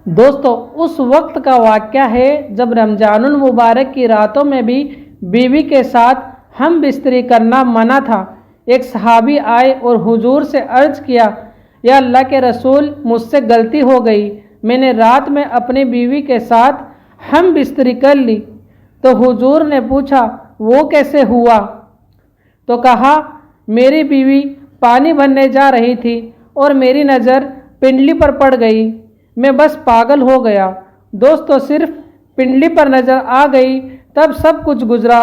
دوستو اس وقت کا واقعہ ہے جب رمضان المبارک کی راتوں میں بھی بیوی کے ساتھ ہم بستری کرنا منع تھا۔ ایک صحابی آئے اور حضور سے عرض کیا، یا اللہ کے رسول، مجھ سے غلطی ہو گئی، میں نے رات میں اپنی بیوی کے ساتھ ہم بستری کر لی۔ تو حضور نے پوچھا، وہ کیسے ہوا؟ تو کہا، میری بیوی پانی بھرنے جا رہی تھی اور میری نظر پنڈلی پر پڑ گئی، میں بس پاگل ہو گیا۔ دوستو صرف پنڈلی پر نظر آ گئی تب سب کچھ گزرا،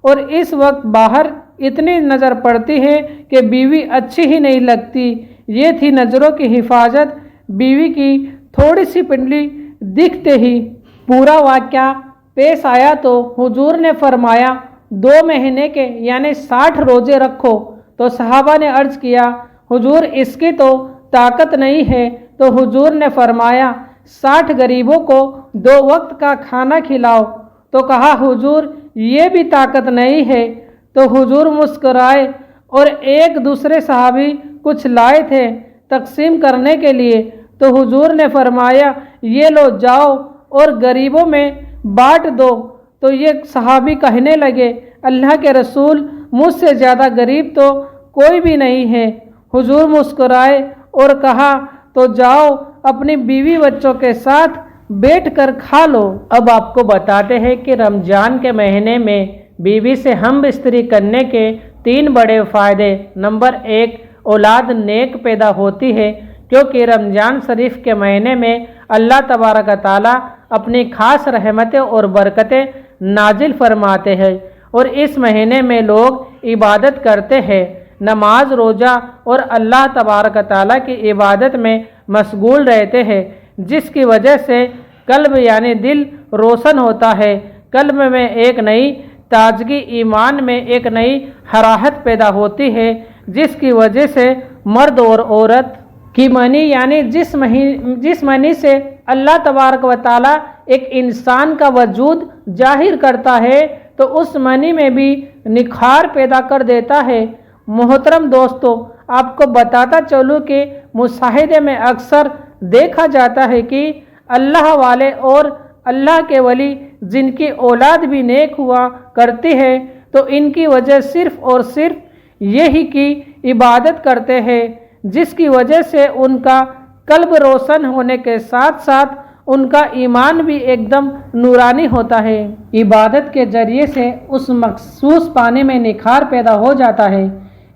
اور اس وقت باہر اتنی نظر پڑتی ہے کہ بیوی اچھی ہی نہیں لگتی۔ یہ تھی نظروں کی حفاظت، بیوی کی تھوڑی سی پنڈلی دکھتے ہی پورا واقعہ پیش آیا تو حضور نے فرمایا 2 مہینے کے یعنی 60 روزے رکھو۔ تو صحابہ نے عرض کیا، حضور اس کی تو طاقت نہیں ہے۔ تو حضور نے فرمایا 60 غریبوں کو 2 وقت کا کھانا کھلاؤ۔ تو کہا، حضور یہ بھی طاقت نہیں ہے۔ تو حضور مسکرائے اور ایک دوسرے صحابی کچھ لائے تھے تقسیم کرنے کے لیے، تو حضور نے فرمایا یہ لو، جاؤ اور غریبوں میں بانٹ دو۔ تو یہ صحابی کہنے لگے، اللہ کے رسول، مجھ سے زیادہ غریب تو کوئی بھی نہیں ہے۔ حضور مسکرائے اور کہا، تو جاؤ اپنی بیوی بچوں کے ساتھ بیٹھ کر کھا لو۔ اب آپ کو بتاتے ہیں کہ رمضان کے مہینے میں بیوی سے ہم بستری کرنے کے 3 بڑے فائدے۔ نمبر 1، اولاد نیک پیدا ہوتی ہے، کیونکہ رمضان شریف کے مہینے میں اللہ تبارک تعالیٰ اپنی خاص رحمتیں اور برکتیں نازل فرماتے ہیں، اور اس مہینے میں لوگ عبادت کرتے ہیں، نماز، روزہ اور اللہ تبارک تعالیٰ کی عبادت میں مشغول رہتے ہیں، جس کی وجہ سے قلب یعنی دل روشن ہوتا ہے، قلب میں ایک نئی تازگی، ایمان میں ایک نئی حرارت پیدا ہوتی ہے، جس کی وجہ سے مرد اور عورت کی منی یعنی جس منی سے اللہ تبارک و تعالیٰ ایک انسان کا وجود ظاہر کرتا ہے تو اس منی میں بھی نکھار پیدا کر دیتا ہے۔ محترم دوستو، آپ کو بتاتا چلوں کہ مشاہدے میں اکثر دیکھا جاتا ہے کہ اللہ والے اور اللہ کے ولی جن کی اولاد بھی نیک ہوا کرتی ہے تو ان کی وجہ صرف اور صرف یہی کی عبادت کرتے ہیں، جس کی وجہ سے ان کا قلب روشن ہونے کے ساتھ ساتھ ان کا ایمان بھی ایک دم نورانی ہوتا ہے۔ عبادت کے ذریعے سے اس مخصوص پانی میں نکھار پیدا ہو جاتا ہے،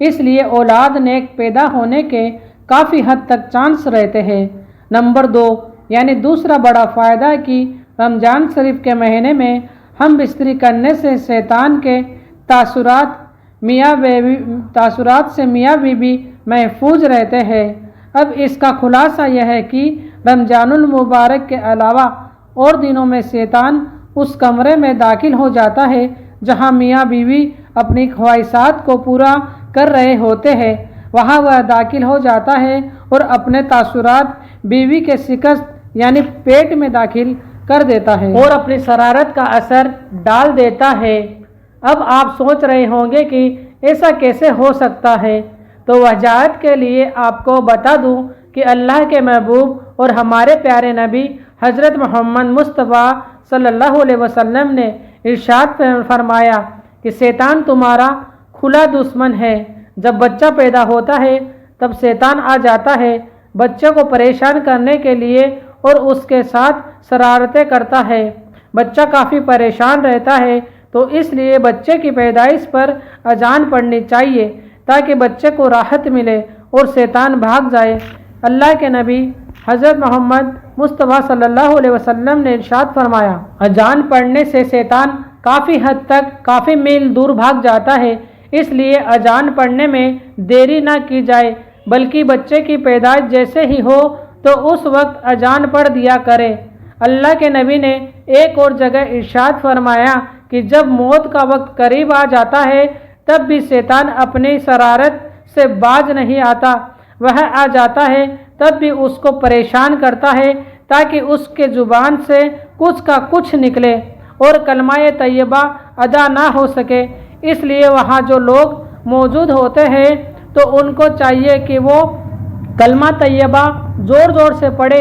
اس لیے اولاد نیک پیدا ہونے کے کافی حد تک چانس رہتے ہیں۔ نمبر 2 یعنی دوسرا بڑا فائدہ کہ رمضان شریف کے مہینے میں ہم بستری کرنے سے شیطان کے تاثرات سے میاں بیوی محفوظ رہتے ہیں۔ اب اس کا خلاصہ یہ ہے کہ رمضان المبارک کے علاوہ اور دنوں میں شیطان اس کمرے میں داخل ہو جاتا ہے جہاں میاں بیوی اپنی خواہشات کو پورا کر رہے ہوتے ہیں، وہاں وہ داخل ہو جاتا ہے اور اپنے تاثرات بیوی کے شکست یعنی پیٹ میں داخل کر دیتا ہے اور اپنی شرارت کا اثر ڈال دیتا ہے۔ اب آپ سوچ رہے ہوں گے کہ ایسا کیسے ہو سکتا ہے، تو وضاحت کے لیے آپ کو بتا دوں کہ اللہ کے محبوب اور ہمارے پیارے نبی حضرت محمد مصطفیٰ صلی اللہ علیہ وسلم نے ارشاد فرمایا کہ شیطان تمہارا کھلا دشمن ہے۔ جب بچہ پیدا ہوتا ہے تب شیطان آ جاتا ہے بچے کو پریشان کرنے کے لیے اور اس کے ساتھ شرارتیں کرتا ہے۔ بچہ کافی پریشان رہتا ہے، تو اس لیے بچے کی پیدائش پر اذان پڑھنی چاہیے تاکہ بچے کو راحت ملے اور شیطان بھاگ جائے۔ اللہ کے نبی حضرت محمد مصطفیٰ صلی اللہ علیہ وسلم نے ارشاد فرمایا، اذان پڑھنے سے شیطان کافی حد تک کافی میل دور بھاگ جاتا ہے، اس لیے اذان پڑھنے میں دیری نہ کی جائے، بلکہ بچے کی پیدائش جیسے ہی ہو تو اس وقت اذان پڑھ دیا کرے۔ اللہ کے نبی نے ایک اور جگہ ارشاد فرمایا کہ جب موت کا وقت قریب آ جاتا ہے تب بھی شیطان اپنی شرارت سے باز نہیں آتا، وہ آ جاتا ہے تب بھی اس کو پریشان کرتا ہے تاکہ اس کے زبان سے کچھ کا کچھ نکلے اور کلمہ طیبہ ادا نہ ہو سکے۔ اس لیے وہاں جو لوگ موجود ہوتے ہیں تو ان کو چاہیے کہ وہ کلمہ طیبہ زور زور سے پڑھے